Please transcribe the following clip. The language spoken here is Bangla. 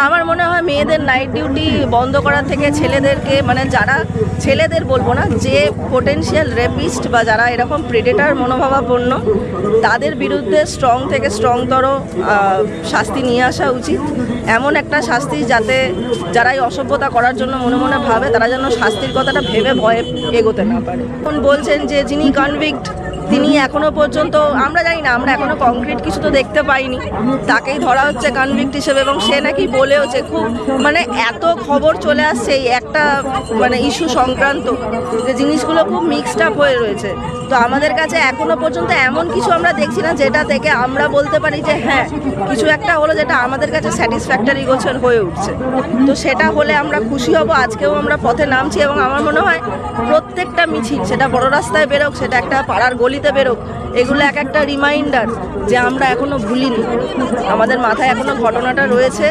আমার মনে হয় মেয়েদের নাইট ডিউটি বন্ধ করা থেকে ছেলেদেরকে, মানে যারা ছেলেদের বলবো না, যে পোটেনশিয়াল রেপিস্ট বা যারা এরকম প্রেডেটার মনোভাবাপন্ন তাদের বিরুদ্ধে স্ট্রং থেকে স্ট্রংতর শাস্তি নিয়ে আসা উচিত। এমন একটা শাস্তি যাতে যারাই অসভ্যতা করার জন্য মনে মনে ভাবে তারা যেন শাস্তির কথাটা ভেবে ভয়ে এগোতে না পারে। এখন বলছেন যে যিনি কনভিক্ট তিনি এখনো পর্যন্ত, আমরা জানি না, আমরা এখনো কংক্রিট কিছু তো দেখতে পাইনি, তাকেই ধরা হচ্ছে কনভিক্ট হিসেবে এবং সে নাকি বলেওছে খুব, মানে এত খবর চলে আসছে এই একটা মানে ইস্যু সংক্রান্ত যে জিনিসগুলো খুব মিক্সড আপ হয়ে রয়েছে। তো আমাদের কাছে এখনো পর্যন্ত এমন কিছু আমরা দেখছি না যেটা থেকে আমরা বলতে পারি যে হ্যাঁ কিছু একটা হলো যেটা আমাদের কাছে স্যাটিসফ্যাক্টরি গোছর হয়ে উঠছে। তো সেটা হলে আমরা খুশি হব। আজকেও আমরা পথে নামছি এবং আমার মনে হয় প্রত্যেকটা মিছিল, সেটা বড় রাস্তায় বেরোক, সেটা একটা পাড়ার গলিতে বেরোক, এগুলো এক একটা রিমাইন্ডার যে আমরা এখনো ভুলিনি, আমাদের মাথায় এখনো ঘটনাটা রয়েছে।